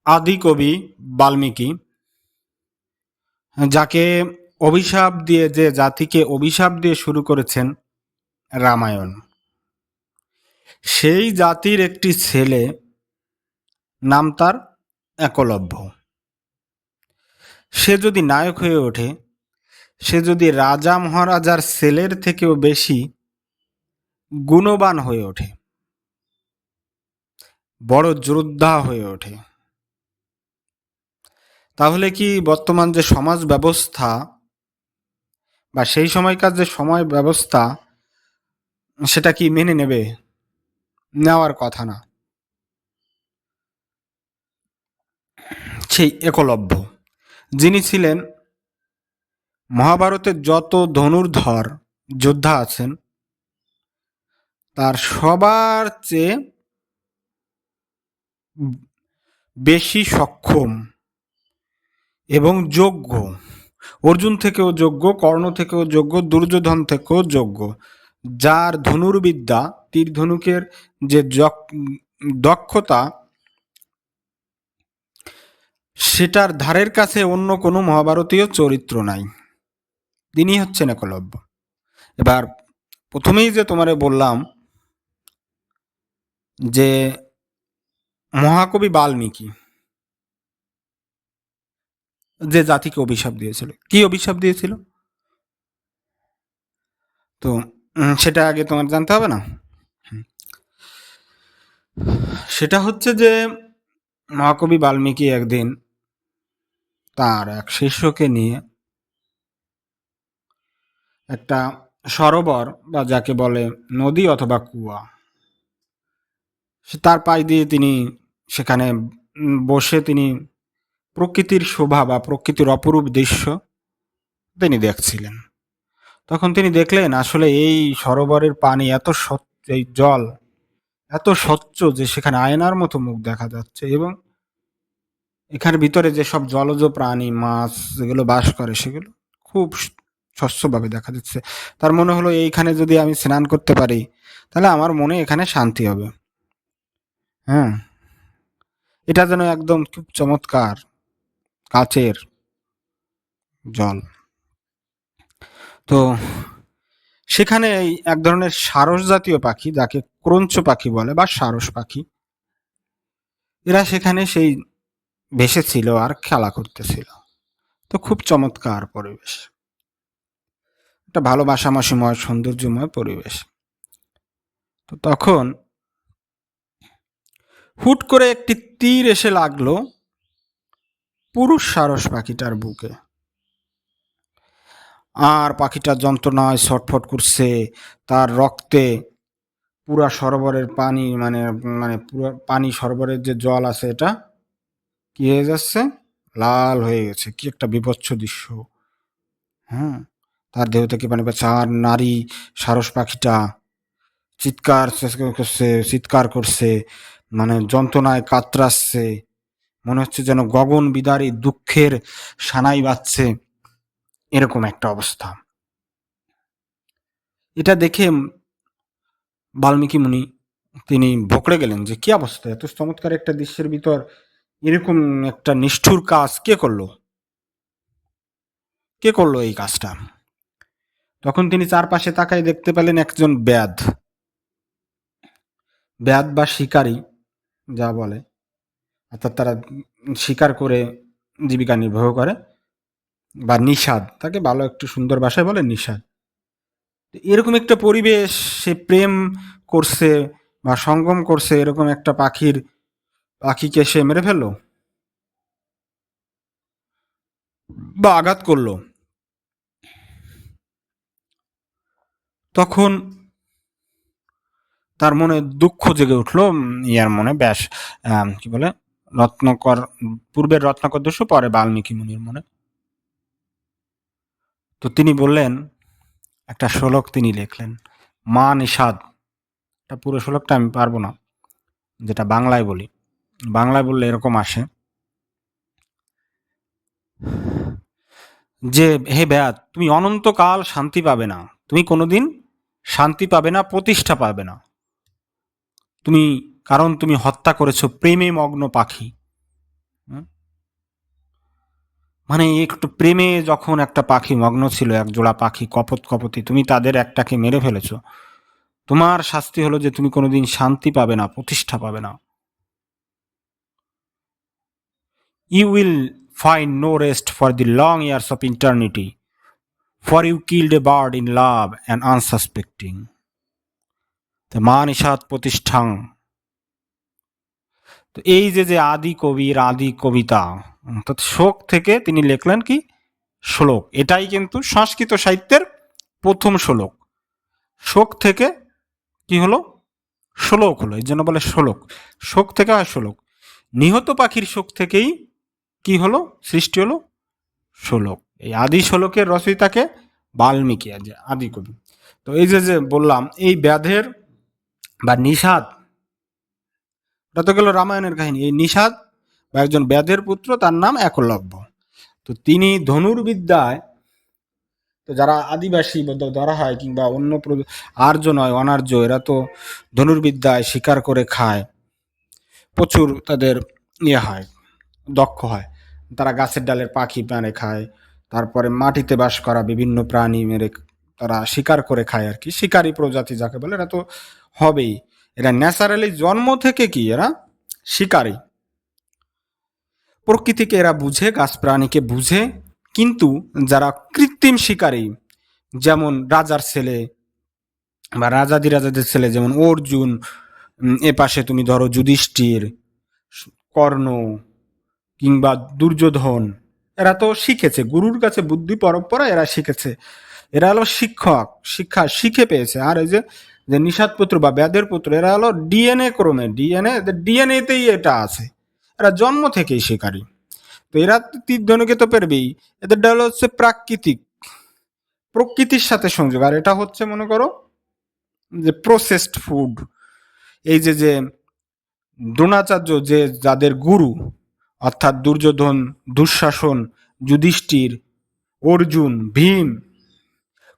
আদি কবি বাল্মীকি, যাকে অভিশাপ দিয়ে, যে জাতিকে অভিশাপ দিয়ে শুরু করেছেন রামায়ণ, সেই জাতির একটি ছেলে, নাম তার একলব্য। সে যদি নায়ক হয়ে ওঠে, সে যদি রাজা মহারাজার ছেলের থেকেও বেশি গুণবান হয়ে ওঠে, বড় যোদ্ধা হয়ে ওঠে, তাহলে কি বর্তমান যে সমাজ ব্যবস্থা বা সেই সময়কার যে সময় ব্যবস্থা, সেটা কি মেনে নেবে? নেওয়ার কথা না। সেই একলব্য, যিনি ছিলেন মহাভারতের যত ধনুর্ধর যোদ্ধা আছেন তার সবার চেয়ে বেশি সক্ষম এবং যোগ্য, অর্জুন থেকেও যোগ্য, কর্ণ থেকেও যোগ্য, দুর্যোধন থেকেও যোগ্য, যার ধনুর্বিদ্যা, তীর ধনুকের যে দক্ষতা, সেটার ধারের কাছে অন্য কোনো মহাভারতীয় চরিত্র নাই। তিনি হচ্ছেন একলব্য। এবার প্রথমেই যে তোমারে বললাম যে মহাকবি বাল্মীকি যে জাতিকে অভিশাপ দিয়েছিল, কি অভিশাপ দিয়েছিল? তো সেটা আগে তোমার জানতে হবে না? সেটা হচ্ছে যে মহাকবি বাল্মীকি একদিন তার এক শিষ্যকে নিয়ে একটা সরোবর, বা যাকে বলে নদী অথবা কুয়া, তার পাশ দিয়ে তিনি সেখানে বসে তিনি প্রকৃতির শোভা বা প্রকৃতির অপরূপ দৃশ্য তিনি দেখছিলেন। তখন তিনি দেখলেন আসলে এই সরোবরের পানি এত স্বচ্ছ, এই জল এত স্বচ্ছ যে সেখানে আয়নার মতো মুখ দেখা যাচ্ছে, এবং এখানের ভিতরে যেসব জলজ প্রাণী, মাছ যেগুলো বাস করে, সেগুলো খুব স্বচ্ছভাবে দেখা যাচ্ছে। তার মনে হলো এইখানে যদি আমি স্নান করতে পারি তাহলে আমার মনে এখানে শান্তি হবে। হ্যাঁ, এটা যেন একদম খুব চমৎকার কাচের জল। তো সেখানে এই এক ধরনের সারস জাতীয় পাখি, যাকে ক্রঞ্চ পাখি বলে বা সারস পাখি, এরা সেখানে সেই ভেসেছিল আর খেলা করতেছিল। তো খুব চমৎকার পরিবেশ, একটা ভালোবাসাময় সৌন্দর্যময় পরিবেশ। তো তখন হুট করে একটি তীর এসে লাগলো পুরুষ সারস পাখিটার বুকে, আর পাখিটা যন্ত্রণায় ছটফট করছে। তার রক্তে পুরা সরোবরের পানি, মানে মানে পুরো পানি, সরোবরের যে জল আছে, এটা কি হয়ে যাচ্ছে, লাল হয়ে গেছে। কি একটা বিভৎস দৃশ্য। হ্যাঁ, তার দেহ থেকে পানি পাচ্ছে, আর নারী সারস পাখিটা চিৎকার করছে, মানে যন্ত্রণায় কাতরাচ্ছে, মনে হচ্ছে যেন গগন বিদারী দুঃখের সানাই বাজছে, এরকম একটা অবস্থা। এটা দেখে বাল্মীকি মুনি তিনি বকড়ে গেলেন যে কি অবস্থা, এত চমৎকার একটা দৃশ্যের ভিতর এরকম একটা নিষ্ঠুর কাজ কে করলো, কে করলো এই কাজটা? তখন তিনি চারপাশে তাকাই দেখতে পেলেন একজন ব্যাদ বা শিকারী যা বলে, অর্থাৎ তারা শিকার করে জীবিকা নির্বাহ করে, বা নিষাদ, তাকে ভালো একটু সুন্দর ভাষায় বলে নিষাদ। এরকম একটা পরিবেশ, সে প্রেম করছে বা সঙ্গম করছে, এরকম একটা পাখিকে সে মেরে ফেললো বা আঘাত করলো। তখন তার মনে দুঃখ জেগে উঠলো, ইয়ার মনে, ব্যাস কি বলে, রত্নকর, পূর্বের রত্নাকর দস্যু, পরে বাল্মীকি মুনির মনে। তো তিনি বললেন, একটা শ্লোক তিনি লিখলেন, মা নিষাদ। এটা পুরো শ্লোকটা আমি পারবো না, যেটা বাংলায় বলি। বাংলায় বললে এরকম আসে যে, হে ব্যাদ, তুমি অনন্তকাল শান্তি পাবে না, তুমি কোনোদিন শান্তি পাবে না, প্রতিষ্ঠা পাবে না তুমি, কারণ তুমি হত্যা করেছো প্রেমে মগ্ন পাখি। মানে একটু প্রেমে যখন একটা পাখি মগ্ন ছিল, এক জোড়া পাখি কপত কপতি, তুমি তাদের একটাকে মেরে ফেলেছো, তোমার শাস্তি হলো যে তুমি কোনোদিন শান্তি পাবে না, প্রতিষ্ঠা পাবে না। You will find no rest for the long years of eternity, for you killed a bird in love and unsuspecting. মা নিষাদ প্রতিষ্ঠাং। তো এই যে আদি কবির আদি কবিতা, অর্থাৎ শোক থেকে তিনি লিখলেন কি শ্লোক। এটাই কিন্তু সংস্কৃত সাহিত্যের প্রথম শ্লোক। শোক থেকে কি হলো, শ্লোক হলো, এই জন্য বলে শ্লোক। শোক থেকে হয় শ্লোক। নিহত পাখির শোক থেকেই কি হলো, সৃষ্টি হলো শ্লোক। এই আদি শ্লোকের রচয়িতাকে বাল্মীকি, আদি কবি। তো এই যে বললাম, এই ব্যাধের বা নিষাদ, এটা তো গেল রামায়ণের কাহিনী। এই নিষাদ বা একজন ব্যাধের পুত্র, তার নাম একলব্য। তো তিনি ধনুর্বিদ্যায়, তো যারা আদিবাসী ধরা হয় কিংবা অন্য আর্য নয় অনার্য, এরা তো ধনুর্বিদ্যায় শিকার করে খায়, প্রচুর তাদের ইয়ে হয়, দক্ষ হয়। তারা গাছের ডালের পাখি মেরে খায়, তারপরে মাটিতে বাস করা বিভিন্ন প্রাণী মেরে তারা শিকার করে খায় আর কি। শিকারী প্রজাতি যাকে বলে, এরা তো হবেই। এরা ন্যাচারালি জন্ম থেকে কি এরা শিকারী। প্রকৃতিকে এরা বুঝে, গাছ প্রাণীকে বুঝে। কিন্তু যারা কৃত্রিম শিকারী, যেমন রাজার ছেলে বা রাজাদের ছেলে, যেমন অর্জুন, এ পাশে তুমি ধরো যুধিষ্ঠির, কর্ণ কিংবা দুর্যোধন, এরা তো শিখেছে গুরুর কাছে, বুদ্ধি পরম্পরা এরা শিখেছে। এরা হলো শিক্ষক, শিক্ষা শিখে পেয়েছে। আর এই যে নিষাদ পুত্র বা ব্যাধের পুত্র, এরা হলো ডিএনএ ক্রমে, ডিএনএতেই এটা আছে, এরা জন্ম থেকেই শিকারী। তো এরা তীর ধনুকে তো পারবেই। এদের হলো হচ্ছে প্রাকৃতিক, প্রকৃতির সাথে সংযোগ। আর এটা হচ্ছে মনে করো যে প্রসেসড ফুড। এই যে দ্রোণাচার্য, যে যাদের গুরু, অর্থাৎ দুর্যোধন, দুঃশাসন, যুধিষ্ঠির, অর্জুন, ভীম,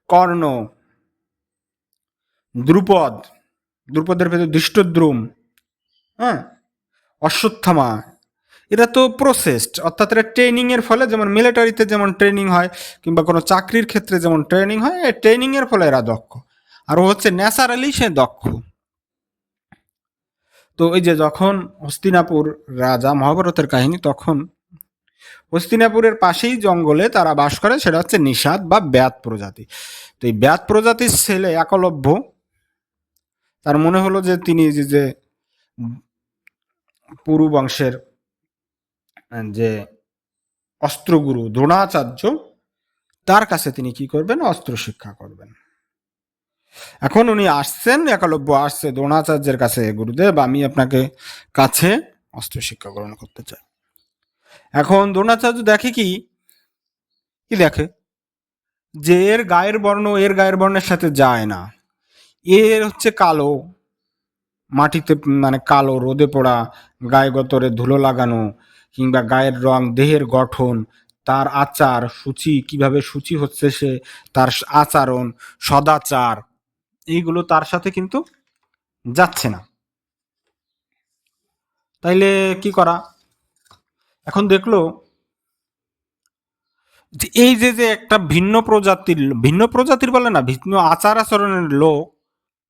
কর্ণ, দ্রুপদের ভেতর ধৃষ্টদ্রুম, হ্যাঁ, অশ্বত্থামা, এরা তো প্রসেসড, অর্থাৎ এরা ট্রেনিং এর ফলে, যেমন মিলিটারিতে যেমন ট্রেনিং হয় কিংবা কোনো চাকরির ক্ষেত্রে যেমন ট্রেনিং হয়, এই ট্রেনিং এর ফলে এরা দক্ষ। আর ও হচ্ছে ন্যাচারালি সে দক্ষ। তো ওই যে যখন হস্তিনাপুর রাজা, মহাভারতের কাহিনী, তখন হস্তিনাপুরের পাশেই জঙ্গলে তারা বাস করে, সেটা হচ্ছে নিষাদ বা ব্যাত প্রজাতি। তো এই ব্যাত প্রজাতির ছেলে একলব্য, তার মনে হলো যে তিনি যে পুরু বংশের যে অস্ত্রগুরু দ্রোণাচার্য, তার কাছে তিনি কি করবেন, অস্ত্র শিক্ষা করবেন। এখন উনি আসছেন, একলব্য আসছে দ্রোণাচার্যের কাছে, গুরুদেব আমি আপনাকে কাছে অস্ত্র শিক্ষা গ্রহণ করতে চাই। এখন দ্রোণাচার্য দেখে কি কি দেখে যে এর গায়ের বর্ণ এর গায়ের বর্ণের সাথে যায় না। এর হচ্ছে কালো, মাটিতে মানে কালো, রোদে পড়া, গায়ে গতরে ধুলো লাগানো, কিংবা গায়ের রং, দেহের গঠন, তার আচার সূচি, কিভাবে সূচি হচ্ছে সে, তার আচরণ, সদাচার, এইগুলো তার সাথে কিন্তু যাচ্ছে না। তাইলে কি করা? এখন দেখলো যে এই যে একটা ভিন্ন প্রজাতির বলে না, ভিন্ন আচার আচরণের লোক,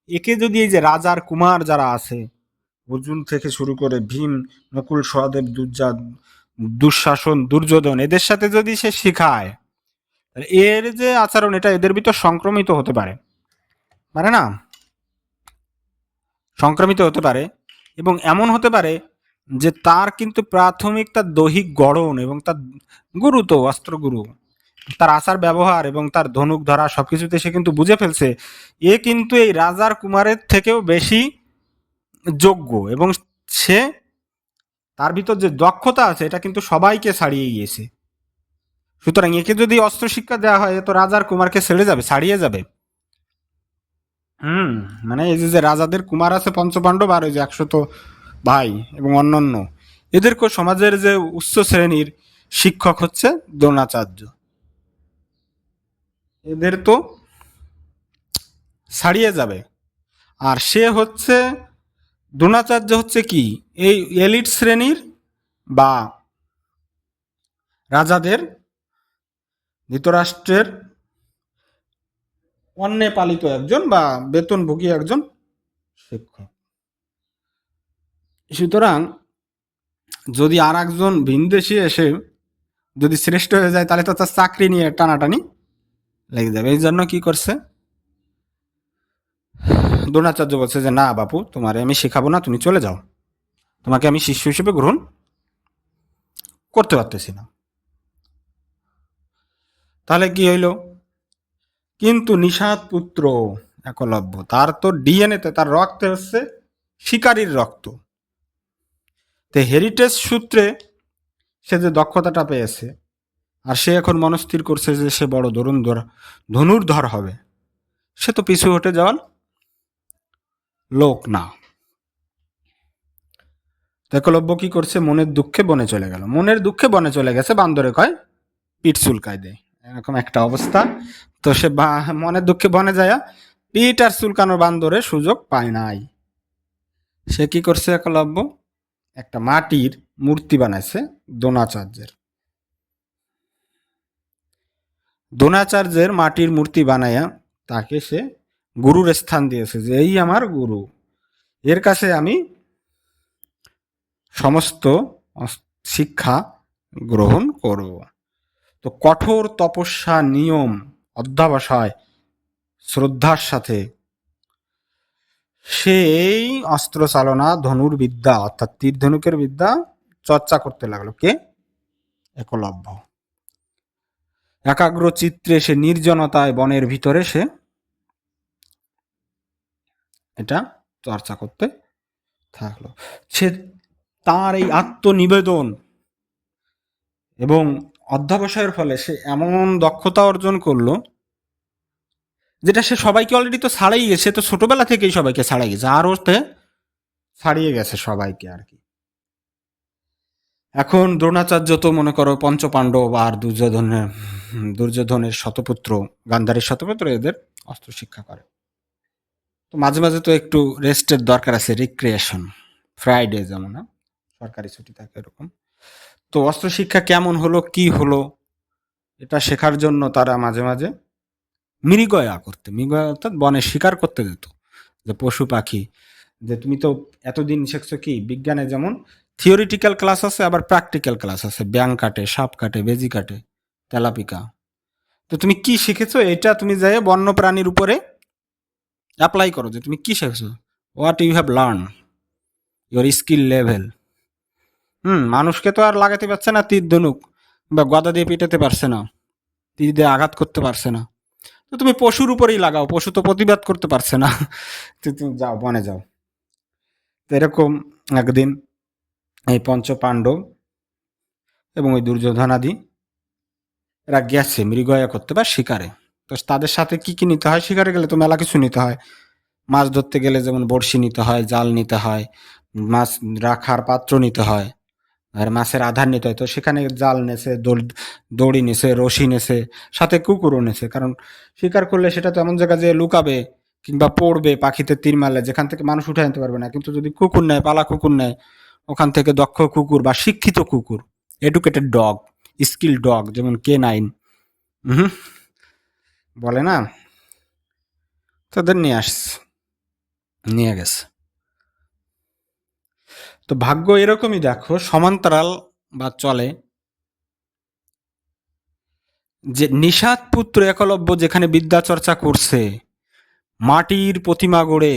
একে যদি এই যে রাজার কুমার যারা আছে, অর্জুন থেকে শুরু করে ভীম, নকুল, সহদেব, দুঃশাসন, দুর্যোধন, এদের সাথে যদি সে শেখায়, এর যে আচরণ, এটা এদের ভিতর সংক্রমিত হতে পারে, পারে না? সংক্রমিত হতে পারে। এবং এমন হতে পারে যে তার কিন্তু প্রাথমিক তার দৈহিক গড়ন এবং তার গুরু, তো অস্ত্রগুরু, তার আচার ব্যবহার এবং তার ধনুক ধরা সবকিছুতে সে কিন্তু বুঝে ফেলছে এ কিন্তু এই রাজার কুমারের থেকেও বেশি যোগ্য, এবং সে, তার ভিতর যে দক্ষতা আছে, এটা কিন্তু সবাইকে ছাড়িয়ে গিয়েছে। সুতরাং একে যদি অস্ত্র শিক্ষা দেওয়া হয়, তো রাজার কুমারকে ছেড়ে যাবে, ছাড়িয়ে যাবে। মানে এই যে রাজাদের কুমার আছে পঞ্চপাণ্ডব, আর ওই যে 100 ভাই এবং অন্যান্য, এদেরকে সমাজের যে উচ্চ শ্রেণীর শিক্ষক হচ্ছে দ্রোণাচার্য, এদের তো ছাড়িয়ে যাবে। আর সে হচ্ছে, দ্রোণাচার্য হচ্ছে কি, এই এলিট শ্রেণীর বা রাজাদের ধৃতরাষ্ট্রের অন্যে পালিত একজন বা বেতনভোগী একজন শিক্ষক। সুতরাং যদি আর একজন ভিনদেশি এসে যদি শ্রেষ্ঠ হয়ে যায় তাহলে তো তার চাকরি নিয়ে টানাটানি লেগে যাবে। এই জন্য কি করছে, দ্রোণাচার্য বলছে যে না বাপু, তোমারে আমি শেখাবো না, তুমি চলে যাও, তোমাকে আমি শিষ্য হিসেবে গ্রহণ করতে পারতেছি না। তাহলে কি হইল, কিন্তু নিষাদ পুত্র একলব্য, তার তো ডিএনএতে, তার রক্তে হচ্ছে শিকারীর রক্ত। তো হেরিটেজ সূত্রে সে যে দক্ষতাটা পেয়েছে, আর সে এখন মনস্থির করছে যে সে বড় ধনুর্ধর হবে, সে তো পিছু হটে যাওয়ার লোক না। একলব্য কি করছে, মনের দুঃখে বনে চলে গেল। মনের দুঃখে বনে চলে গেছে, বান্দরে কয় পিঠ চুলকায় দেয়, এরকম একটা অবস্থা। তো সে মনের দুঃখে বনে যায়, পিঠ আর চুলকানোর বান্দরে সুযোগ পায় নাই। সে কি করছে একলব্য, একটা মাটির মূর্তি বানাইছে দ্রোণাচার্যের। দ্রোণাচার্যের মাটির মূর্তি বানাইয়া তাকে সে গুরুর স্থান দিয়েছে, যে এই আমার গুরু, এর কাছে আমি সমস্ত শিক্ষা গ্রহণ করব। তো কঠোর তপস্যা, নিয়ম, অধ্যবসায়, শ্রদ্ধার সাথে সে এই অস্ত্র চালনা, ধনুর্বিদ্যা অর্থাৎ তীর ধনুকের বিদ্যা চর্চা করতে লাগলো। কে? একলব্য। একাগ্র চিত্রে সে নির্জনতায় বনের ভিতরে সে এটা চর্চা করতে থাকলো। সে তার এই আত্মনিবেদন এবং অধ্যবসায়ের ফলে সে এমন দক্ষতা অর্জন করলো, যেটা সে সবাইকে অলরেডি তো ছাড়াই গেছে, তো ছোটবেলা থেকেই সবাইকে ছাড়াই গেছে, আর ওতে ছাড়িয়ে গেছে সবাইকে আর কি। এখন দ্রোণাচার্য তো মনে করো পঞ্চপাণ্ডব আর দুর্যোধনের শতপুত্র, গান্ধারীর শতপুত্র, এদের অস্ত্র শিক্ষা করে। তো মাঝে মাঝে তো একটু রেস্টের দরকার আছে, রিক্রিয়েশন, ফ্রাইডে যেমন সরকারি ছুটি থাকে এরকম। তো অস্ত্র শিক্ষা কেমন হলো, কি হলো, এটা শেখার জন্য তারা মাঝে মাঝে মৃগয়া করতে, মৃগয়া অর্থাৎ বনে শিকার করতে যেত, যে পশু পাখি, যে তুমি তো এতদিন শিখছো কি, বিজ্ঞানে যেমন থিওরিটিক্যাল ক্লাস আছে, আবার প্র্যাকটিক্যাল ক্লাস আছে, ব্যাং কাটে, সাপ কাটে, বেজি কাটে, তেলাপিকা। তো তুমি কি শিখেছো, এটা তুমি যাই বন্য প্রাণীর উপরে অ্যাপ্লাই করো, যে তুমি কি শিখেছো, what you have learn, your skill level. মানুষকে তো আর লাগাতে পারছে না তীর ধনুক, বা গদা দিয়ে পিটাতে পারছে না, তীর দিয়ে আঘাত করতে পারছে না। তো তুমি পশুর উপরেই লাগাও, পশু তো প্রতিবাদ করতে পারছে না। তো তুমি যাও, বনে যাও। তো এরকম একদিন এই পঞ্চ পাণ্ডব এবং ওই দুর্যোধনাদি এরা গেছে মৃগয়া করতে বা শিকারে। তো তাদের সাথে কি কি নিতে হয়, শিকারে গেলে তো মেলা কিছু নিতে হয়। মাছ ধরতে গেলে যেমন বড়শি নিতে হয়, জাল নিতে হয়, মাছ রাখার পাত্র নিতে হয়, আর মাছের আধার নিতে হয়। তো সেখানে জাল নেছে, দড়ি নেছে, রশি নেছে, সাথে কুকুরও নেছে। কারণ শিকার করলে সেটা তো এমন জায়গা যে লুকাবে কিংবা পড়বে পাখিতে তীর মারলে, যেখান থেকে মানুষ উঠে আনতে পারবে না। কিন্তু যদি কুকুর নেয়, পালা কুকুর নেয়, ওখান থেকে দক্ষ কুকুর বা শিক্ষিত কুকুর, এডুকেটেড ডগ, স্কিল ডগ, যেমন K9 বলে না, তাদের নিয়ে আসছে, নিয়ে গেছে। তো ভাগ্য এরকমই, দেখো সমান্তরাল বা চলে, যে নিষাদ পুত্র একলব্য যেখানে বিদ্যা চর্চা করছে, মাটির প্রতিমা গড়ে,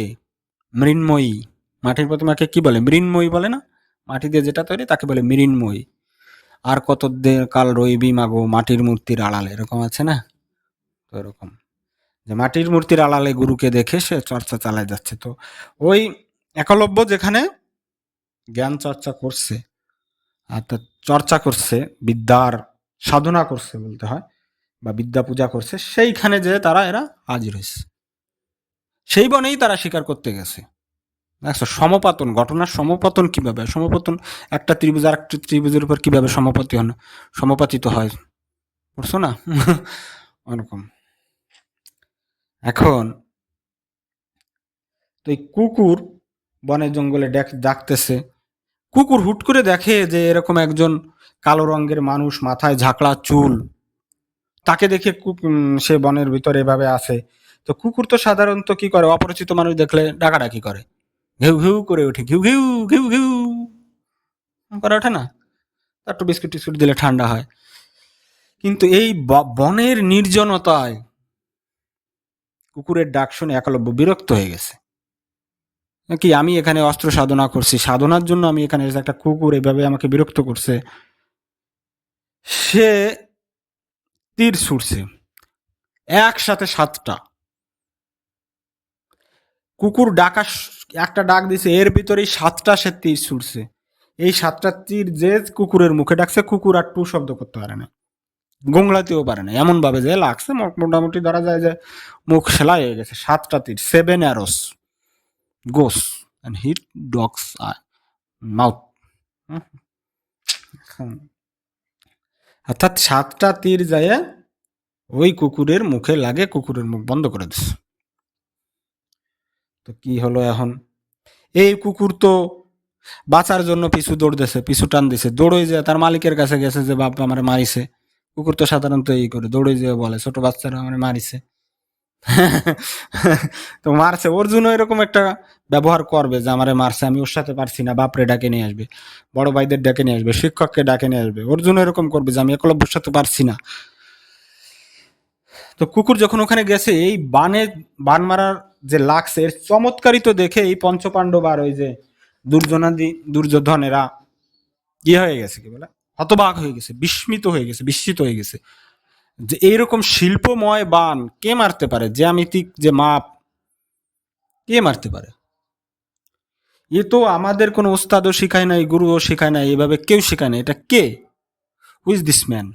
মৃন্ময়ী, মাটির প্রতিমাকে কি বলে, মৃন্ময়ী বলে না, মাটি দিয়ে যেটা তৈরি তাকে বলে মৃন্ময়ী। আর কত কাল রইবি মাগো মাটির মূর্তির আড়ালে, এরকম আছে না। তো এরকম যে মাটির মূর্তির আড়ালে গুরুকে দেখে সে চর্চা চালায় যাচ্ছে। তো ওই একলব্য যেখানে জ্ঞান চর্চা করছে, অর্থাৎ চর্চা করছে, বিদ্যার সাধনা করছে বলতে হয়, বা বিদ্যা পূজা করছে, সেইখানে যে তারা এরা হাজির হয়েছে, সেই বনেই তারা শিকার করতে গেছে। দেখছো সমপাতন, ঘটনার সমপাতন কিভাবে, সমপাতন একটা ত্রিভুজ আর একটা ত্রিভুজের উপর কিভাবে সমাপাতিত হয়, বুঝছো না? ওরকম। এখন তো এই কুকুর বনে জঙ্গলে ডাকতেছে, কুকুর হুট করে দেখে যে এরকম একজন কালো রঙের মানুষ, মাথায় ঝাঁকড়া চুল, তাকে দেখে সে বনের ভিতরে এভাবে আছে। তো কুকুর তো সাধারণত কি করে, অপরিচিত মানুষ দেখলে ডাকাডাকি করে, ঘেউ ঘেউ করে ওঠে, ঘিউ ঘিউ ঘিউ ঘিউ করে ওঠে না, একটু বিস্কুট টিস্কুট দিলে ঠান্ডা হয়। কিন্তু এই বনের নির্জনতায় কুকুরের ডাক শুনে একলব্য বিরক্ত হয়ে গেছে। কি আমি এখানে অস্ত্র সাধনা করছি, সাধনার জন্য আমি এখানে, একটা কুকুর এভাবে আমাকে বিরক্ত করছে। সে তীর ছুটছে একসাথে 7টা। কুকুর ডাকা একটা ডাক দিছে, এর ভিতরেই 7টা সে তীর ছুটছে। এই 7টা তীর যে কুকুরের মুখে ডাকছে, কুকুর আর টু শব্দ করতে পারে না, গোংলাতেও পারে না, এমন ভাবে যে লাগছে মোটামুটি ধরা যায় যে মুখ সেলাই হয়ে গেছে। 7টা তীর, 7 arrows goes and hit dog's eye mouth। অর্থাৎ 7টা তীর যায় ওই কুকুরের মুখে লাগে, কুকুরের মুখ বন্ধ করে দিছে। তো কি হলো এখন, এই কুকুর তো বাঁচার জন্য পিছু দৌড় দিছে, পিছু টান দিছে, দৌড়ই যে তার মালিকের কাছে গেছে যে বাপ আমার মারিছে। কুকুর তো সাধারণত এই করে, দৌড়ই যে বলে ছোট বাচ্চারা আমার মারিছে। তো মারছে, ওর জন্য এরকম একটা ব্যবহার করবে যে আমারে মারছে, আমি ওর সাথে পারছি না, বাপরে ডাকে নিয়ে আসবে, বড় ভাইদের ডাকে নিয়ে আসবে, শিক্ষককে ডাকে নিয়ে আসবে, ওর জন্য এরকম করবে যে আমি একলব্যর সাথে পারছি না। তো কুকুর যখন ওখানে গেছে, এই বান মারার যে লাগছে এর চমৎকারিত দেখে এই পঞ্চপাণ্ডব আর ওই যে দুর্যোধনেরা কি হয়ে গেছে, কি বলে, হতবাক হয়ে গেছে, বিস্মিত হয়ে গেছে, বিস্মিত হয়ে গেছে যে এইরকম শিল্পময় বান কে মারতে পারে, জ্যামিতিক যে মাপ কে মারতে পারে। এ তো আমাদের কোনো ওস্তাদও শিখায় নাই, গুরুও শিখায় নাই, এভাবে কেউ শিখায় নাই। এটা কে, হু ইজ দিস ম্যান,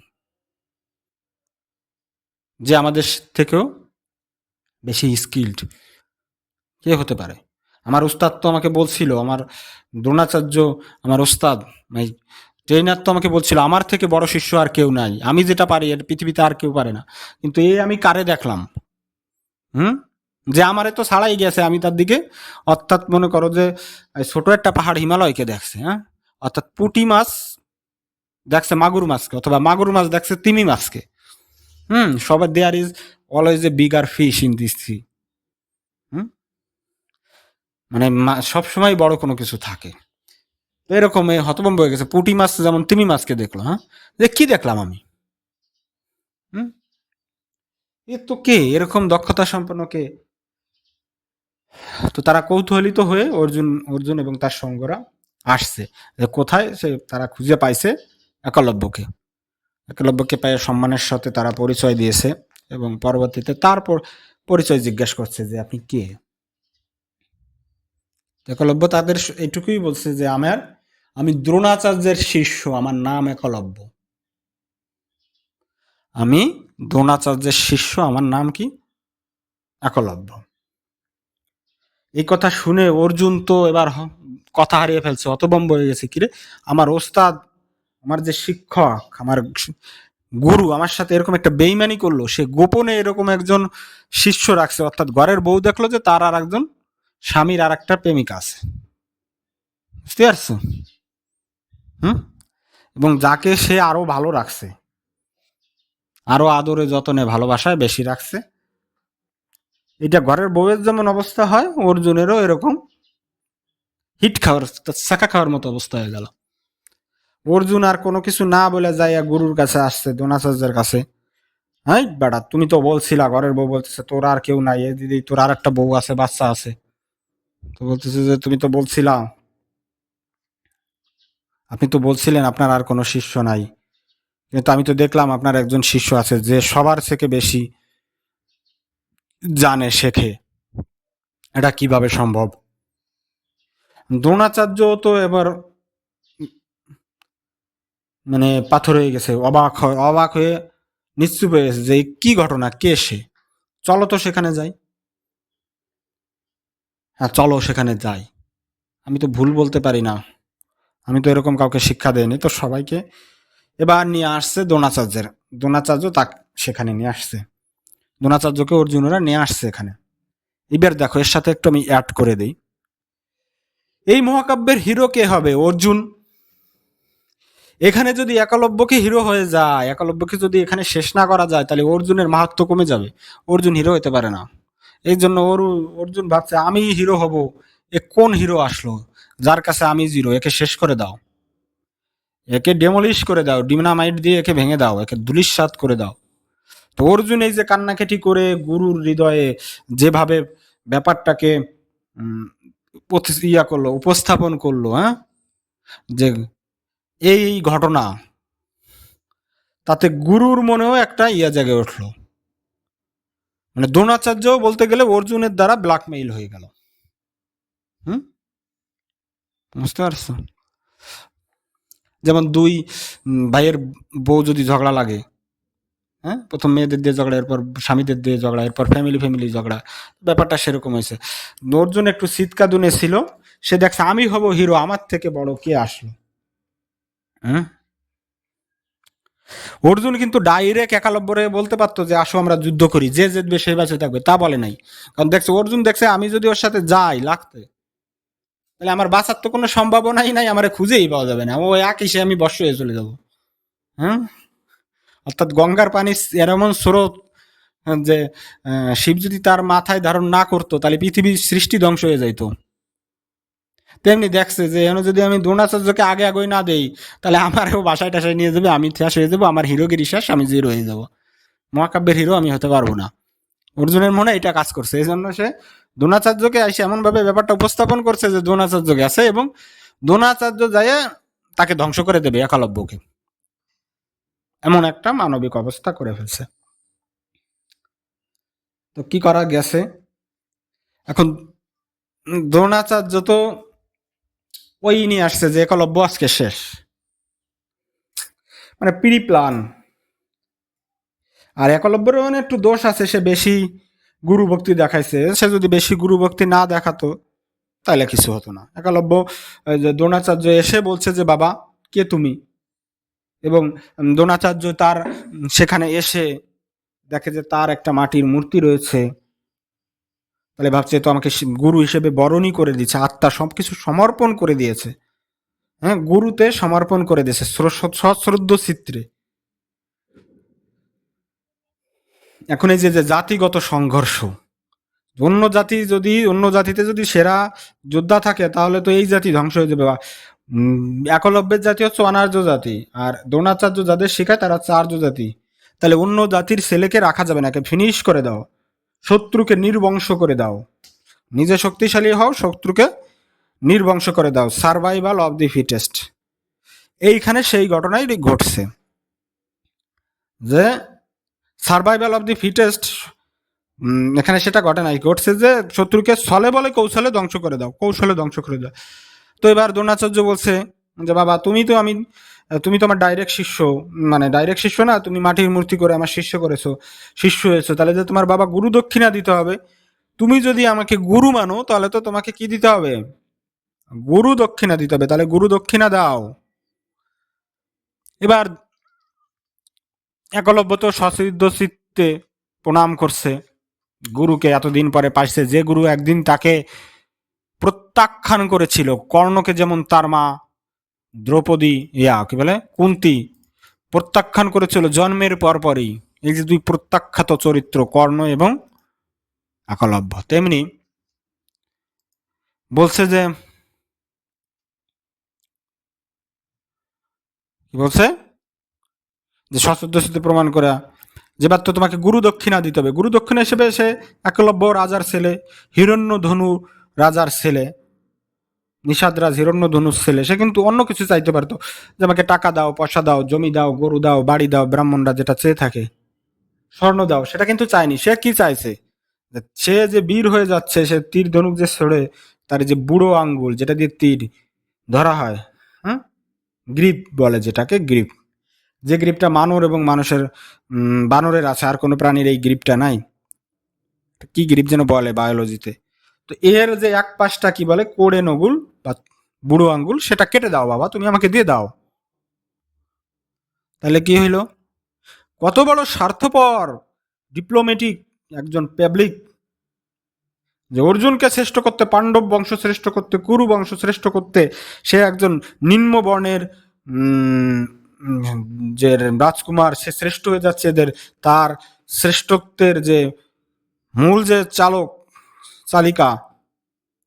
যে আমাদের থেকেও বেশি স্কিল্ড কে হতে পারে। আমার উস্তাদ তো আমাকে বলছিল, আমার দ্রোণাচার্য আমার উস্তাদ, ট্রেনার তো আমাকে বলছিল আমার থেকে বড় শিষ্য আর কেউ নাই, আমি যেটা পারি এর পৃথিবীতে আর কেউ পারে না। কিন্তু এই আমি কারে দেখলাম, হুম, যে আমারে তো ছাড়াই গেছে, আমি তার দিকে, অর্থাৎ মনে করো যে ছোট একটা পাহাড় হিমালয়কে দেখছে, হ্যাঁ, অর্থাৎ পুঁটি মাছ দেখছে মাগুর মাছকে, অথবা মাগুর মাছ দেখছে তিমি মাছকে। সবার there is always a bigger fish in this sea. হুম, মানে সবসময় বড় কোনো কিছু থাকে। তো এরকম হতভম্ব হয়ে গেছে, পুঁটি মাছ যেমন তিমি মাছকে দেখলো, হ্যাঁ, যে কি দেখলাম আমি, হুম, এ তো কে এরকম দক্ষতা সম্পন্ন কে। তো তারা কৌতূহলিত হয়ে অর্জুন অর্জুন এবং তার সঙ্গরা আসছে, যে কোথায় সে তারা খুঁজে পাইছে একলব্যকে। একলব্যকে পেয়ে সম্মানের সাথে তারা পরিচয় দিয়েছে, এবং পরবর্তীতে তারপর পরিচয় জিজ্ঞেস করছে যে আপনি কে। একলব্য তাদের এইটুকুই বলছে যে আমি দ্রোণাচার্যের শিষ্য, আমার নাম একলব্য। আমি দ্রোণাচার্যের শিষ্য, আমার নাম কি, একলব্য। এই কথা শুনে অর্জুন তো এবার কথা হারিয়ে ফেলছে, হতভম্ব হয়ে গেছে, কিরে আমার ওস্তাদ, আমার যে শিক্ষক, আমার গুরু আমার সাথে এরকম একটা বেইমানি করলো, সে গোপনে এরকম একজন শিষ্য রাখছে, অর্থাৎ ঘরের বউ দেখলো যে তার আর একজন স্বামীর আর একটা প্রেমিকা আছে, বুঝতে পারছো, হুম, এবং যাকে সে আরো ভালো রাখছে, আরো আদরে যতনে ভালোবাসায় বেশি রাখছে। এটা ঘরের বউয়ের যেমন অবস্থা হয়, অর্জুনেরও এরকম হিট খাওয়ার, চাকা খাওয়ার মতো অবস্থা হয়ে গেল। অর্জুন আর কোনো কিছু না বলে যাইয়া গুরুর কাছে আসছে, দ্রোণাচার্যের কাছে। হ্যাঁ বেটা, তুমি তো বলছিলা, ঘরের বউ বলতেছে তোর আর কেউ নাই, এ দিদি তোর আর একটা বউ আছে, বাচ্চা আছে। তো বলতেছে যে তুমি তো বলছিলা, আপনি তো বলছিলেন আপনার আর কোনো শিষ্য নাই, কিন্তু আমি তো দেখলাম আপনার একজন শিষ্য আছে যে সবার থেকে বেশি জানে, শেখে, এটা কিভাবে সম্ভব। দ্রোণাচার্য তো এবার মানে পাথর হয়ে গেছে, অবাক হয়ে নিশ্চুপ হয়ে গেছে যে কি ঘটনা, কে সে, চলো তো সেখানে যাই। হ্যাঁ চলো সেখানে যাই, আমি তো ভুল বলতে পারি না, আমি তো এরকম কাউকে শিক্ষা দেয়নি। তো সবাইকে এবার নিয়ে আসছে দ্রোণাচার্য তাকে সেখানে নিয়ে আসছে, দ্রোণাচার্যকে অর্জুনরা নিয়ে আসছে এখানে। এবার দেখো এর সাথে একটু আমি অ্যাড করে দিই, এই মহাকাব্যের হিরো কে হবে, অর্জুন। এখানে যদি একলব্যকে হিরো হয়ে যায়, একলব্যকে যদি এখানে শেষ না করা যায়, তাহলে অর্জুনের মাহাত্ম্য কমে যাবে। অর্জুন হিরো হতে পারে না। এই জন্য অর্জুন ভাবছে আমি হিরো হব। এ কোন হিরো আসলো যার কাছে আমি জিরো? একে শেষ করে দাও, একে ডেমোলিশ করে দাও, ডিনামাইট দিয়ে একে ভেঙে দাও, একে ধূলিসাৎ করে দাও। তো অর্জুন এই যে কান্নাকাটি করে গুরুর হৃদয়ে যেভাবে ব্যাপারটাকে উম, ইয়া করলো, উপস্থাপন করলো, হ্যাঁ, যে এই ঘটনা, তাতে গুরুর মনেও একটা ইয়া জেগে উঠলো। মানে দ্রোণাচার্য বলতে গেলে অর্জুনের দ্বারা ব্ল্যাকমেইল হয়ে গেল। হুম, বুঝতে পারছো? যেমন দুই ভাইয়ের বউ যদি ঝগড়া লাগে, হ্যাঁ, প্রথম মেয়েদের দিয়ে ঝগড়া, এরপর স্বামীদের দিয়ে ঝগড়া, এরপর ফ্যামিলি ফ্যামিলি ঝগড়া, ব্যাপারটা সেরকম হয়েছে। অর্জুন একটু শীতকাদুনে ছিল, সে দেখছে আমি হব হিরো, আমার থেকে বড় কে আসলো। হ্যাঁ, অর্জুন কিন্তু ডাইরেক্ট একালব্বরে বলতে পারতো যে আসো আমরা যুদ্ধ করি, যে জিতবে সে বেঁচে থাকবে, তা বলে নাই। কারণ দেখছে, অর্জুন দেখছে আমি যদি ওর সাথে যাই লাগতে, তাহলে আমার বাঁচার তো কোনো সম্ভাবনাই নাই, আমার খুঁজেই পাওয়া যাবে না, ও এক এসে আমি বর্ষ হয়ে চলে যাবো। হ্যাঁ, অর্থাৎ গঙ্গার পানি এমন স্রোত, যে শিব যদি তার মাথায় ধারণ না করতো তাহলে পৃথিবীর সৃষ্টি ধ্বংস হয়ে যাইতো। তেমনি দেখছে যে এখন যদি আমি দ্রোণাচার্যকে আগে আগে না দেই, তাহলে আমারও বাসায় টাসায় নিয়ে যাবে, আমি শেষ হয়ে যাবো, আমার হিরোগিরি শেষ, আমি জিরো হয়ে যাবো, মহাকাব্যের হিরো আমি হতে পারবো না। অর্জুনের মনে এটা কাজ করছে, এই জন্য সে দ্রোণাচার্যকে এসে এমন ভাবে ব্যাপারটা উপস্থাপন করছে যে দ্রোণাচার্য গেছে এবং দ্রোণাচার্য যায় তাকে ধ্বংস করে দেবে একালব্যকে, এমন একটা মানবিক অবস্থা করে ফেলছে। তো কি করা গেছে এখন? দ্রোণাচার্য তো ওই নিয়ে আসছে যে একলব্য আজকে শেষ, মানে প্রি প্ল্যান। আর একলব্যের মানে একটু দোষ আছে, সে বেশি গুরু ভক্তি দেখাইছে। সে যদি বেশি গুরু ভক্তি না দেখাতো তাহলে কিছু হতো না। একলব্য যে দ্রোণাচার্য এসে বলছে যে বাবা কে তুমি, এবং দ্রোণাচার্য তার সেখানে এসে দেখে যে তার একটা মাটির মূর্তি রয়েছে, তাহলে ভাবছে তো আমাকে গুরু হিসেবে বরণই করে দিচ্ছে, আত্মা সবকিছু সমর্পণ করে দিয়েছে। হ্যাঁ, গুরুতে সমর্পণ করে দিয়েছে সশ্রদ্ধ চিত্রে। এখন এই যে যে জাতিগত সংঘর্ষ, অন্য জাতিতে যদি সেরা যোদ্ধা থাকে তাহলে তো এই জাতি ধ্বংস হয়ে যাবে। একলব্যের জাতি হচ্ছে অনার্য জাতি, আর দ্রোণাচার্য যাদের শেখায় তারা চার্য জাতি। তাহলে অন্য জাতির ছেলেকে রাখা যাবে না, ফিনিশ করে দাও, শত্রুকে নির্বংশ করে দাও, নিজে শক্তিশালী হও, শত্রুকে নির্বংশ করে দাও, সার্ভাইভাল অব দি ফিটেস্ট। এইখানে সেই ঘটনাই ঘটছে যে সার্ভাইভাল অব দি ফিটেস্ট, এখানে সেটা ঘটে নাই, ঘটছে যে শত্রুকে ছলে বলে কৌশলে ধ্বংস করে দাও, কৌশলে ধ্বংস করে দাও। তো এবার দ্রোণাচার্য বলছে যে বাবা তুমি তো আমার ডাইরেক্ট শিষ্য, মানে ডাইরেক্ট শিষ্য না, তুমি মাটির মূর্তি করে আমার শিষ্য হয়েছো, তাহলে যে তোমার বাবা গুরু দক্ষিণা দিতে হবে। তুমি যদি আমাকে গুরু মানো তাহলে তো তোমাকে কি দিতে হবে? গুরু দক্ষিণা দিতে হবে, তাহলে গুরু দক্ষিণা দাও। এবার একলব্য তো সশ্রদ্ধ চিত্তে প্রণাম করছে গুরুকে, এতদিন পরে পাইছে যে গুরু একদিন তাকে প্রত্যাখ্যান করেছিল, কর্ণকে যেমন তার মা দ্রৌপদী, কি বলে, কুন্তী প্রত্যাখ্যান করেছিল জন্মের পরপরই। এই যে দুই প্রত্যাখ্যাত চরিত্র কর্ণ এবং একলব্য, তেমনি বলছে যে কি বলছে যে সশ্রদ্ধ প্রমাণ করা, যেবার তো তোমাকে গুরু দক্ষিণা দিতে হবে। গুরু দক্ষিণা হিসেবে সে একলব্য রাজার ছেলে, হিরণ্যধনু রাজার ছেলে, নিষাদরাজ হিরণ্যধনুর ছেলে, সে কিন্তু অন্য কিছু চাইতে পারতো, যে আমাকে টাকা দাও, পয়সা দাও, জমি দাও, গরু দাও, বাড়ি দাও, ব্রাহ্মণরা যেটা চেয়ে থাকে, স্বর্ণ দাও, সেটা কিন্তু চায়নি। সে কি চাইছে? সে যে বীর হয়ে যাচ্ছে, সে তীর ধনুক যে ছড়ে, তার যে বুড়ো আঙ্গুল যেটা দিয়ে তীর ধরা হয়, হ্যাঁ, গ্রিপ বলে যেটাকে, গ্রিপ, যে গ্রিপটা মানর এবং মানুষের বানরের আছে, আর কোনো প্রাণীর এই গ্রিপটা নাই, কি গ্রিপ যেন বলে বায়োলজিতে। তো এর যে এক পাশটা কি বলে, কোড়ে নগুল বা বুড়ো আঙ্গুল, সেটা কেটে দাও বাবা, তুমি আমাকে দিয়ে দাও। তাহলে কি হইল? কত বড় স্বার্থপর ডিপ্লোমেটিক একজন পাবলিক, যে অর্জুনকে শ্রেষ্ঠ করতে, পাণ্ডব বংশ শ্রেষ্ঠ করতে, কুরু বংশ শ্রেষ্ঠ করতে, সে একজন নিম্ন বর্ণের উম, উম, যে রাজকুমার সে শ্রেষ্ঠ হয়ে যাচ্ছে এদের, তার শ্রেষ্ঠত্বের যে মূল যে চালক চালিকা,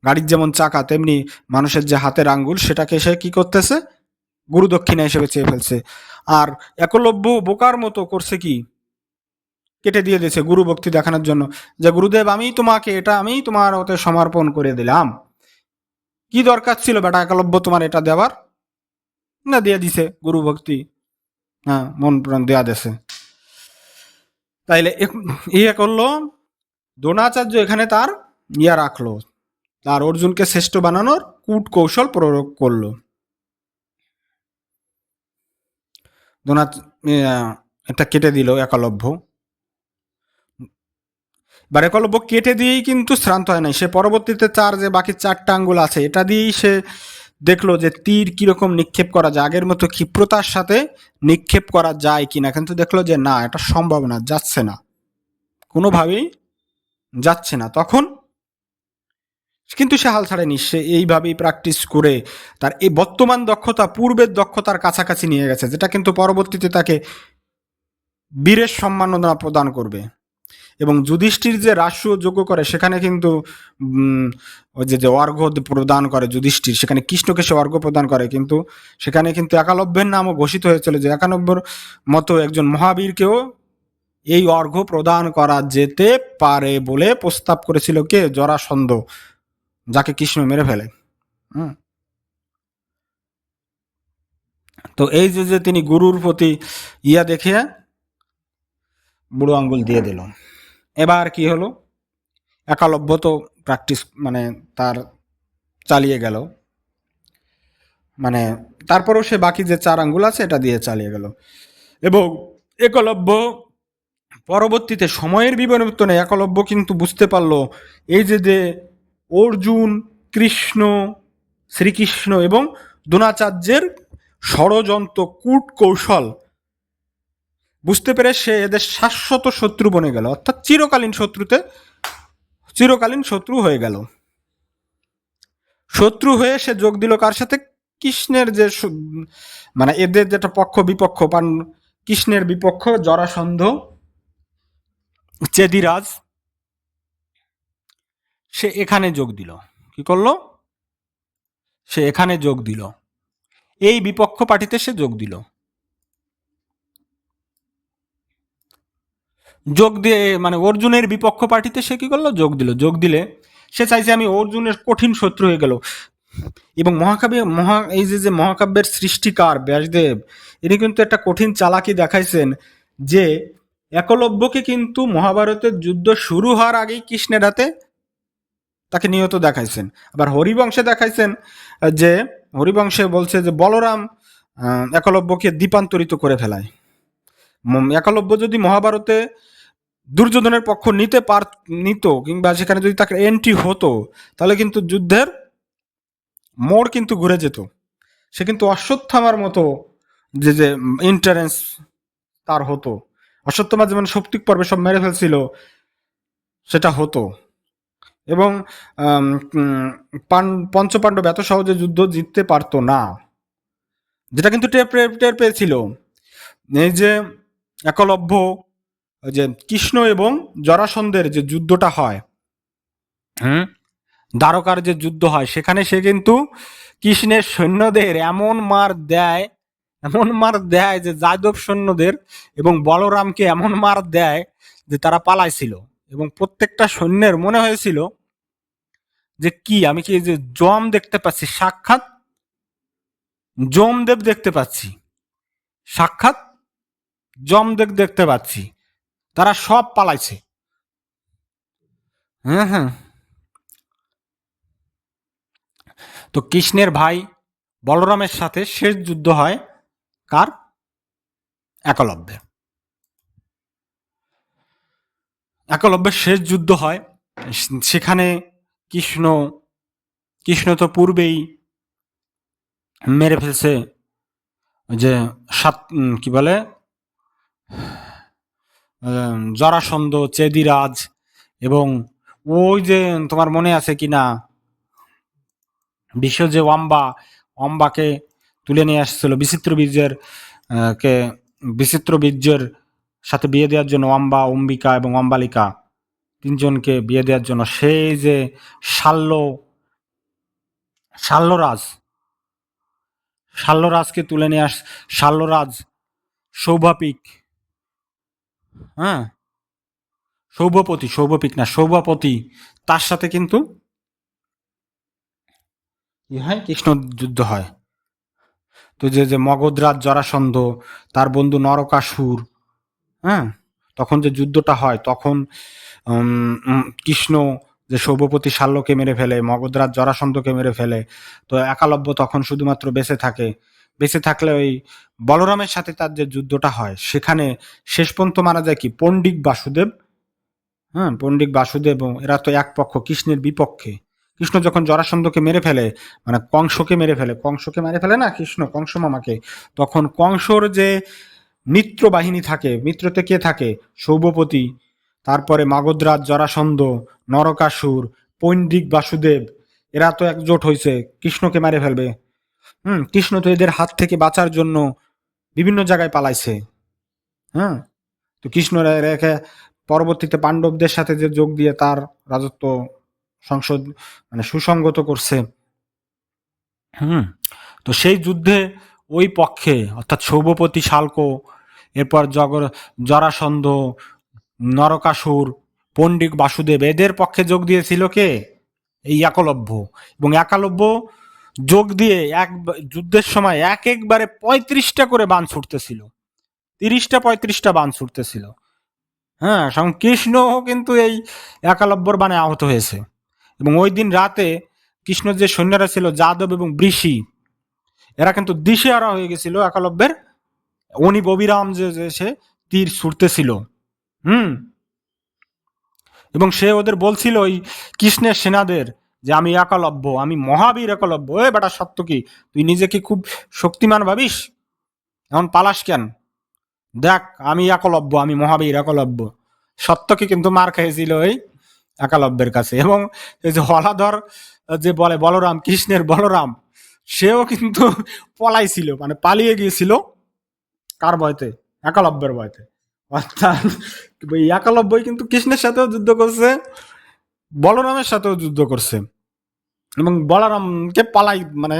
গাড়ির যেমন চাকা তেমনি মানুষের যে হাতের আঙ্গুল, সেটাকে সে কি করতেছে, গুরু দক্ষিণা হিসেবে চেয়ে ফেলছে। আর একলব্য বোকার মতো করছে কি, কেটে দিয়ে দিয়েছে গুরু ভক্তি দেখানোর জন্য, যে গুরুদেব আমি তোমাকে এটা আমি তোমার হতে সমর্পণ করে দিলাম, কি দরকার ছিল বেটা একলব্য তোমার এটা দেওয়ার, না দিয়ে দিছে গুরু ভক্তি, হ্যাঁ মন প্রাণ দেয়া দেছে। তাইলে ইয়ে করলো দ্রোণাচার্য, এখানে তার ইয়া রাখলো, তার অর্জুনকে শ্রেষ্ঠ বানানোর কূট কৌশল প্রয়োগ করলো। দ্রোণা এটা কেটে দিল একলব্য। এবার একলব্য কেটে দিয়েই কিন্তু শ্রান্ত হয় নাই, সে পরবর্তীতে তার যে বাকি 4টা আঙ্গুল আছে এটা দিয়েই সে দেখলো যে তীর কিরকম নিক্ষেপ করা যায়, আগের মতো ক্ষিপ্রতার সাথে নিক্ষেপ করা যায় কিনা, কিন্তু দেখলো যে না, এটা সম্ভব না, যাচ্ছে না, কোনোভাবেই যাচ্ছে না। তখন কিন্তু সে হাল ছাড়েনি, সে এইভাবেই প্র্যাকটিস করে তার এই বর্তমান দক্ষতা পূর্বের দক্ষতার কাছাকাছি নিয়ে গেছে, যেটা কিন্তু পরবর্তীতে তাকে বীরের সম্মাননা প্রদান করবে। এবং যুধিষ্ঠির যে রাষ্ট্র যোগ্য করে সেখানে কিন্তু ওই যে অর্ঘ্য প্রদান করে যুধিষ্ঠির, সেখানে কৃষ্ণকে সে অর্ঘ্য প্রদান করে, কিন্তু সেখানে কিন্তু একালব্যের নামও ঘোষিত হয়েছিল যে একানব্বর মতো একজন মহাবীরকেও এই অর্ঘ্য প্রদান করা যেতে পারে বলে প্রস্তাব করেছিল কে, জরাসন্ধ, যাকে কৃষ্ণ মেরে ফেলে। হুম। তো এই যে তিনি গুরুর প্রতি ইয়া দেখে বুড়ো আঙ্গুল দিয়ে দিল। এবার কি হলো, একালব্য তো প্র্যাকটিস মানে তার চালিয়ে গেল, মানে তারপরেও সে বাকি যে 4 আঙ্গুল আছে এটা দিয়ে চালিয়ে গেল। এবং একলব্য পরবর্তীতে সময়ের বিবর্তনে একলব্য কিন্তু বুঝতে পারলো এই যে অর্জুন, কৃষ্ণ, শ্রীকৃষ্ণ এবং দ্রোণাচার্যের ষড়যন্ত্র কূট কৌশল বুঝতে পেরে সে এদের শাশ্বত শত্রু বনে গেল, অর্থাৎ চিরকালীন শত্রু হয়ে গেল। শত্রু হয়ে সে যোগ দিল কার সাথে, কৃষ্ণের যে মানে এদের যেটা পক্ষ বিপক্ষ, কৃষ্ণের বিপক্ষ জরাসন্ধ, চেদিরাজ, সে এখানে যোগ দিল। কি করলো, সে এখানে যোগ দিল, এই বিপক্ষ পার্টিতে সে যোগ দিল। যোগ দিয়ে মানে অর্জুনের বিপক্ষ পার্টিতে সে কি করলো, যোগ দিল। যোগ দিলে সে চাইছে আমি অর্জুনের কঠিন শত্রু হয়ে গেল। এবং এই যে মহাকাব্যের সৃষ্টিকার ব্যাসদেব, ইনি কিন্তু একটা কঠিন চালাকি দেখাইছেন, যে একলব্যকে কিন্তু মহাভারতের যুদ্ধ শুরু হওয়ার আগেই কৃষ্ণের হাতে তাকে নিহত দেখাইছেন। আবার হরিবংশে দেখাইছেন যে হরিবংশে বলছে যে বলরাম একলব্যকে দ্বীপান্তরিত করে ফেলায়। একলব্য যদি মহাভারতে দুর্যোধনের পক্ষ নিত কিংবা সেখানে যদি তাকে এন্ট্রি হতো, তাহলে কিন্তু যুদ্ধের মোড় কিন্তু ঘুরে যেত। সে কিন্তু অশ্বত্থামার মতো যে ইন্টারেন্স তার হতো, অশ্বত্থামা যেমন সৌপ্তিক পর্বে সব মেরে ফেলছিল সেটা হতো। এবং পঞ্চপাণ্ডব এত সহজে যুদ্ধ জিততে পারতো না, যেটা কিন্তু টের পেয়েছিল এই যে একলব্য, যে কৃষ্ণ এবং জরাসন্ধের যে যুদ্ধটা হয়, দ্বারকার যে যুদ্ধ হয়, সেখানে সে কিন্তু কৃষ্ণের সৈন্যদের এমন মার দেয় যে যাদব সৈন্যদের এবং বলরামকে এমন মার দেয় যে তারা পালাইছিল। এবং প্রত্যেকটা সৈন্যের মনে হয়েছিল যে কি আমি কি যে যম দেখতে পাচ্ছি, সাক্ষাৎ যমদেব দেখতে পাচ্ছি, সাক্ষাৎ যমদেব দেখতে পাচ্ছি, তারা সব পালাইছে। হ্যাঁ হ্যাঁ। তো কৃষ্ণের ভাই বলরামের সাথে শেষ যুদ্ধ হয় কার, একলব্যের। একলব্যের শেষ যুদ্ধ হয়, সেখানে কৃষ্ণ তো পূর্বেই মেরে ফেলছে যে কি বলে জরাসন্ধ, চেদিরাজ, এবং ওই যে তোমার মনে আছে কিনা বিশ্ব যে অম্বাকে তুলে নিয়ে আসছিল বিচিত্র বীর্যের কে বিচিত্র বীর্যের সাথে বিয়ে দেওয়ার জন্য অম্বা, অম্বিকা এবং অম্বালিকা তিনজনকে বিয়ে দেওয়ার জন্য সেই যে শাল্য শাল্যরাজ শাল্যরাজকে তুলে নিয়ে শাল্যরাজ সৌভাপিক, হ্যাঁ, সৌভপতি না সৌভাপতি, তার সাথে কিন্তু কি হয়, কৃষ্ণ যুদ্ধ হয়। তো যে মগধরাজ জরাসন্ধ, তার বন্ধু নরকাসুর, হ্যাঁ, তখন যে যুদ্ধটা হয় তখন কৃষ্ণ যে সৌভপতি শাল্যকে মেরে ফেলে, মগধরাজ জরাসন্ধকে মেরে ফেলে। তো একালব্য তখন শুধুমাত্র বেঁচে থাকে। বেঁচে থাকলে ওই বলরামের সাথে তার যে যুদ্ধটা হয় সেখানে শেষ পর্যন্ত মারা যায় কি পণ্ডিত বাসুদেব। হ্যাঁ, পণ্ডিত বাসুদেব এরা তো এক পক্ষ কৃষ্ণের বিপক্ষে। কৃষ্ণ যখন জরাসন্ধকে মেরে ফেলে, মানে কংসকে মেরে ফেলে না কৃষ্ণ, কংস মামাকে, তখন কংসর যে মিত্র বাহিনী থাকে, মিত্রতে কে থাকে, সৌভপতি, তারপরে মাগধরাজ জরাসন্ধ, নরকাসুর, পণ্ডিত বাসুদেব, এরা তো একজোট হয়েছে কৃষ্ণকে মেরে ফেলবে। কৃষ্ণ তো এদের হাত থেকে বাঁচার জন্য বিভিন্ন জায়গায় পালাইছে। হ্যাঁ, তো কৃষ্ণ রেখে পরবর্তীতে পাণ্ডবদের সাথে যে যোগ দিয়ে তার রাজত্ব সংসদ মানে সুসংগত করছে। হুম, তো সেই যুদ্ধে ওই পক্ষে অর্থাৎ সৌভপতি শাল্ক, এরপর জরাসন্ধ, নরকাসুর, পণ্ডিত বাসুদেব, এদের পক্ষে যোগ দিয়েছিল কে, এই একলব্য। এবং একালব্য যোগ দিয়ে যুদ্ধের সময় একবারে 35টা করে বাণ ছুটতেছিল, 30টা 35টা বাণ ছুটতেছিল। হ্যাঁ, স্বয়ং কৃষ্ণও কিন্তু এই একালব্যর বাণে আহত হয়েছে। এবং ওই দিন রাতে কৃষ্ণর যে সৈন্যরা ছিল যাদব এবং বৃষি, এরা কিন্তু দিশেহারা হয়ে গেছিল একালব্যের অনিব অবিরাম যে সে তীর ছুটতেছিল। হুম, এবং সে ওদের বলছিল ওই কৃষ্ণের সেনাদের যে আমি একলব্য, আমি মহাবীর একলব্য। এ বেটা সত্য কি, তুই নিজেকে খুব শক্তিমান ভাবিস, এখন পালাস কেন, দেখ আমি একলব্য, আমি মহাবীর একলব্য। সত্যকে কিন্তু মার খেয়েছিল ওই একালব্যের কাছে। এবং এই যে হলাধর যে বলে বলরাম, কৃষ্ণের বলরাম, সেও কিন্তু পলাইছিল, মানে পালিয়ে গিয়েছিল কার ভয়তে, একালব্যের ভয়তে। অর্থাৎ ওই একালব্যই কিন্তু কৃষ্ণের সাথেও যুদ্ধ করছে, বলরামের সাথেও যুদ্ধ করছে, এবং বলরামকে পালাই মানে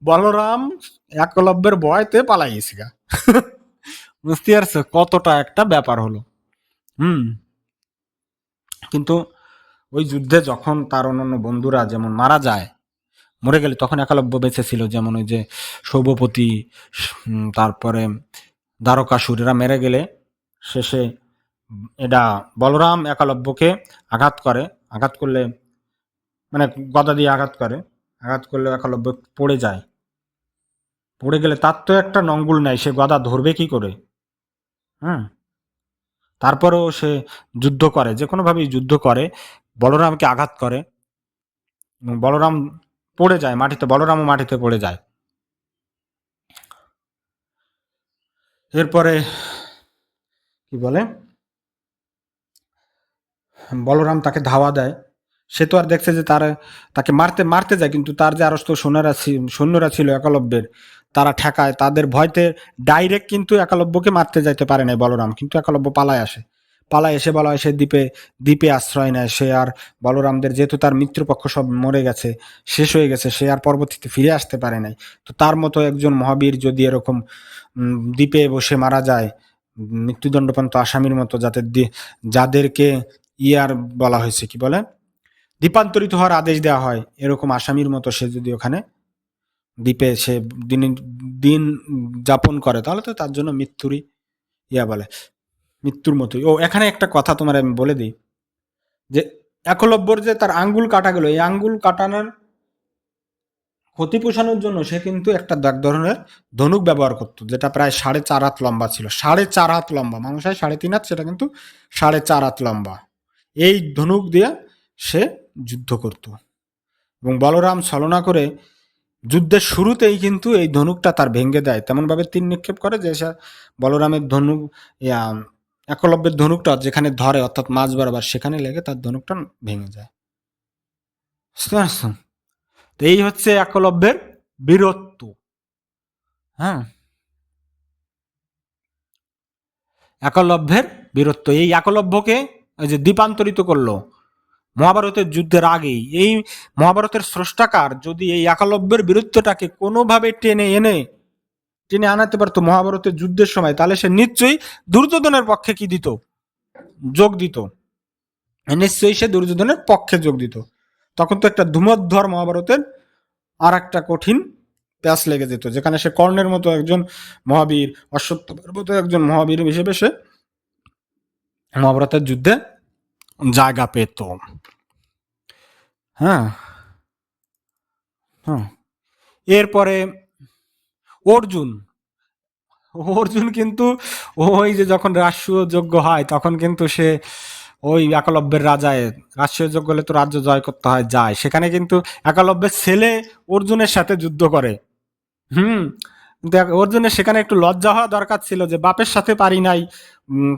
বলরাম একলব্যের ভয়তে পালাই গেছে গা। বুঝতে পারছো কতটা একটা ব্যাপার হলো। হুম, কিন্তু ওই যুদ্ধে যখন তার অন্যান্য বন্ধুরা যেমন মারা যায়, মরে গেলে, তখন একালব্য বেঁচে ছিল। যেমন ওই যে সৌভপতি, তারপরে দ্বারকাসুর, এরা মেরে গেলে শেষে এটা বলরাম একালব্যকে আঘাত করে, আঘাত করলে মানে গদা দিয়ে আঘাত করে, আঘাত করলে একালব্য পড়ে যায়। পড়ে গেলে তার তো একটা নঙ্গুল নাই, সে গদা ধরবে কি করে। হ্যাঁ, তারপরেও সে যুদ্ধ করে, যে কোনোভাবেই যুদ্ধ করে, বলরামকে আঘাত করে, এবং বলরাম পড়ে যায় মাটিতে, বলরামও মাটিতে পড়ে যায়। এরপরে কি বলে, বলরাম তাকে ধাওয়া দেয়। সে তো আর দেখছে যে তাকে মারতে মারতে যায়, কিন্তু তার যে আরস্ত সৈন্যরা ছিল একলব্যের, তারা ঠেকায়, তাদের ভয়তে ডাইরেক্ট কিন্তু একলব্যকে মারতে যাইতে পারে নাই বলরাম, কিন্তু একলব্য পালায় আসে। পালায় এসে বলা হয় সে দ্বীপে দ্বীপে আশ্রয় নেয়। সে আর বলরামদের, যেহেতু তার মিত্রপক্ষ সব মরে গেছে, শেষ হয়ে গেছে, সে আর পরবর্তীতে ফিরে আসতে পারে নাই। তো তার মতো একজন মহাবীর যদি এরকম দ্বীপে বসে মারা যায়, মৃত্যুদণ্ডপ্রাপ্ত আসামির মতো, যাদেরকে ইয়ার বলা হয়েছে কি বলে, দ্বীপান্তরিত হওয়ার আদেশ দেওয়া হয়, এরকম আসামির মতো সে যদি ওখানে দ্বীপে সে দিন দিন যাপন করে, তাহলে তো তার জন্য মৃত্যুরই ইয়া বলে, মৃত্যুর মতোই। ও এখানে একটা কথা তোমার আমি বলে দিই, যে একলব্যর যে তার আঙ্গুল কাটা গেল, এই আঙ্গুল কাটানোর ক্ষতি পোষানোর জন্য সে কিন্তু একটা এক ধরনের ধনুক ব্যবহার করতো, যেটা প্রায় 4.5 হাত লম্বা ছিল, 4.5 হাত লম্বা, মানুষ হয় 3.5 হাত, সেটা কিন্তু 4.5 হাত লম্বা। এই ধনুক দিয়ে সে যুদ্ধ করত। এবং বলরাম ছলনা করে যুদ্ধের শুরুতেই কিন্তু এই ধনুকটা তার ভেঙে দেয়, তেমনভাবে তীর নিক্ষেপ করে যে সে বলরামের ধনুক, একলব্যের ধনুকটা যেখানে ধরে, অর্থাৎ মাঝ বরাবর, সেখানে লেগে তার ধনুকটা ভেঙে যায়। বুঝতে পারছো? তো এই হচ্ছে একলব্যের বীরত্ব। হ্যাঁ, একলব্যের বীরত্ব, এই একলব্যকে ওই যে দ্বীপান্তরিত করলো মহাভারতের যুদ্ধের আগেই। এই মহাভারতের স্রষ্টাকার যদি এই একলব্যের বীরত্বটাকে কোনোভাবে টেনে আনাতে পারতো মহাভারতের যুদ্ধের সময়, তাহলে সে নিশ্চয়ই দুর্যোধনের পক্ষে কি দিত, যোগ দিত। নিশ্চয়ই সে দুর্যোধনের পক্ষে যোগ দিত। তখন তো একটা ধুমোদ্ধর মহাভারতের আর একটা কঠিন প্যাচ লেগে যেত, যেখানে সে কর্ণের মতো একজন মহাবীর, অশ্বত্থামার মতো একজন মহাবীর হিসেবে সে মহাভারতের যুদ্ধে জায়গা পেত। হ্যাঁ, হ্যাঁ। এরপরে অর্জুন, অর্জুন কিন্তু ওই যে যখন রাষ্ট্রীয় যজ্ঞ হয় তখন কিন্তু সে ওই একলব্যের রাজায়, রাষ্ট্রীয় যজ্ঞ হলে তো রাজ্য জয় করতে হয়, যায় সেখানে কিন্তু একলব্যের ছেলে অর্জুনের সাথে যুদ্ধ করে। হুম। দেখ, অর্জুনের সেখানে একটু লজ্জা হওয়া দরকার ছিল যে বাপের সাথে পারি নাই,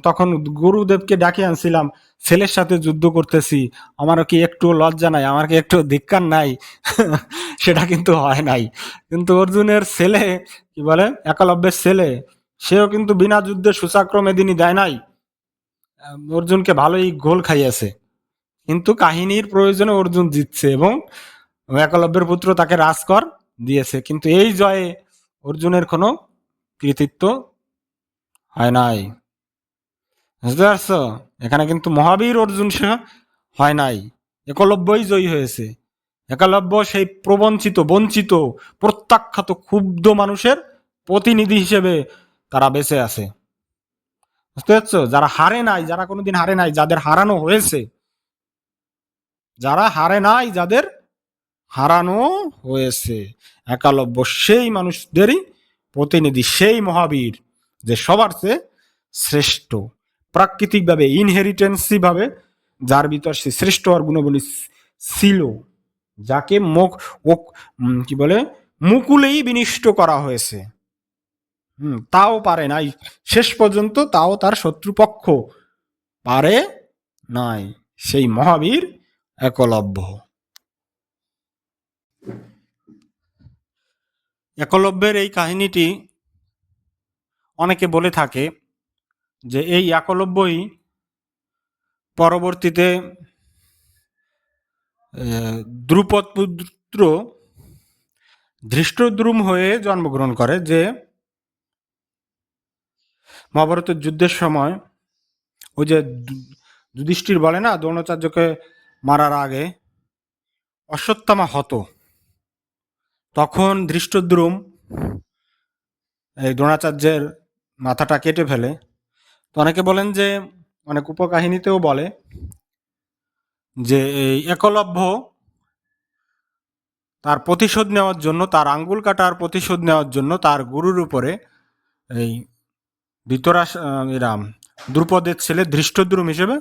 তখন গুরুদেবকে ডাকিয়ে আনছিলাম, ছেলের সাথে যুদ্ধ করতেছি, আমারও কি একটু লজ্জা নাই, আমার কি একটু ধিক্কার নাই? সেটা কিন্তু হয় নাই। কিন্তু অর্জুনের ছেলে, কি বলে, একলব্যের ছেলে, সেও কিন্তু বিনা যুদ্ধে সুচাক্রমে দিনই দেয় নাই, অর্জুনকে ভালোই গোল খাইয়েছে। কিন্তু কাহিনীর প্রয়োজনে অর্জুন জিতছে এবং একলব্যের পুত্র তাকে রাজকর দিয়েছে, কিন্তু এই জয়ে অর্জুনের কোনো কৃতিত্ব হয় নাই। বুঝতে পারছো? এখানে কিন্তু মহাবীর অর্জুন সে হয় নাই, একলব্যই জয়ী হয়েছে। একলব্য সেই প্রবঞ্চিত, বঞ্চিত, প্রত্যাখ্যাত, ক্ষুব্ধ মানুষের প্রতিনিধি হিসেবে তারা বেঁচে আছে। বুঝতে পারছো? যারা হারে নাই, যারা কোনোদিন হারে নাই, যাদের হারানো হয়েছে, যারা হারে নাই, যাদের হারানো হয়েছে, একালব্য সেই মানুষদেরই প্রতিনিধি, সেই মহাবীর যে সবার চেয়ে শ্রেষ্ঠ, প্রাকৃতিকভাবে, ইনহেরিটেন্সি ভাবে যার ভিতর সে শ্রেষ্ঠ আর গুণবলী ছিল, যাকে মুখ ও কি বলে মুকুলেই বিনিষ্ট করা হয়েছে, তাও পারে নাই শেষ পর্যন্ত, তাও তার শত্রুপক্ষ পারে নাই, সেই মহাবীর একলব্য। একলব্যের এই কাহিনীটি অনেকে বলে থাকে যে এই একলব্যই পরবর্তীতে দ্রুপদ পুত্র ধৃষ্টদ্রুম হয়ে জন্মগ্রহণ করে, যে মহাভারতের যুদ্ধের সময় ওই যে যুধিষ্ঠির বলে না দ্রোণাচার্যকে মারার আগে অশ্বত্থামা হত, তখন ধৃষ্টদ্রুম এই দ্রোণাচার্যের মাথাটা কেটে ফেলে। তো অনেকে বলেন যে, অনেক উপকাহিনীতেও বলে যে এই একলব্য তার প্রতিশোধ নেওয়ার জন্য, তার আঙ্গুল কাটার প্রতিশোধ নেওয়ার জন্য তার গুরুর উপরে এই এরাম দ্রুপদের ছেলে ধৃষ্টদ্রুম হিসেবে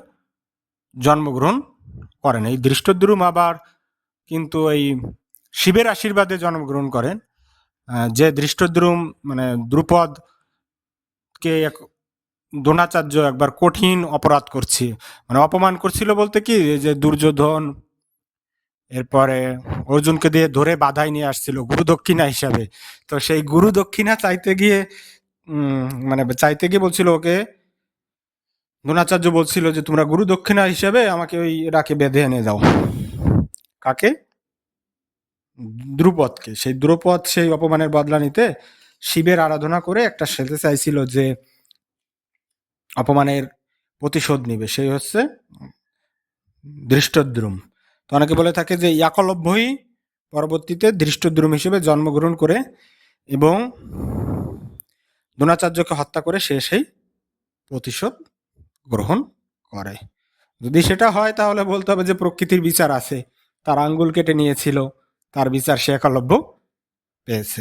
জন্মগ্রহণ করেন। এই ধৃষ্টদ্রুম আবার কিন্তু এই শিবের আশীর্বাদে জন্মগ্রহণ করেন। যে ধৃষ্টদ্রুম মানে দ্রুপদকে দ্রোণাচার্য একবার কঠিন অপরাধ করছে, মানে অপমান করছিল বলতে কি, যে দুর্যোধন এরপরে অর্জুনকে দিয়ে ধরে বাধাই নিয়ে আসছিল গুরু দক্ষিণা হিসাবে। তো সেই গুরু দক্ষিণা চাইতে গিয়ে মানে চাইতে গিয়ে বলছিল ওকে, দ্রোণাচার্য বলছিল যে তোমরা গুরু দক্ষিণা হিসাবে আমাকে ওই এটাকে বেঁধে এনে দাও। কাকে? দ্রুপদকে। সেই দ্রুপদ সেই অপমানের বদলা নিতে শিবের আরাধনা করে একটা সেলতে চাইছিল যে অপমানের প্রতিশোধ নিবে, সেই হচ্ছে ধৃষ্টদ্রুম। তো অনেকে বলে থাকে যে একলব্যই পরবর্তীতে ধৃষ্টদ্রুম হিসেবে জন্মগ্রহণ করে এবং দ্রোণাচার্যকে হত্যা করে সে সেই প্রতিশোধ গ্রহণ করে। যদি সেটা হয় তাহলে বলতে হবে যে প্রকৃতির বিচার আছে, তার আঙ্গুল কেটে নিয়েছিল, তার বিচার সে একলব্য পেয়েছে।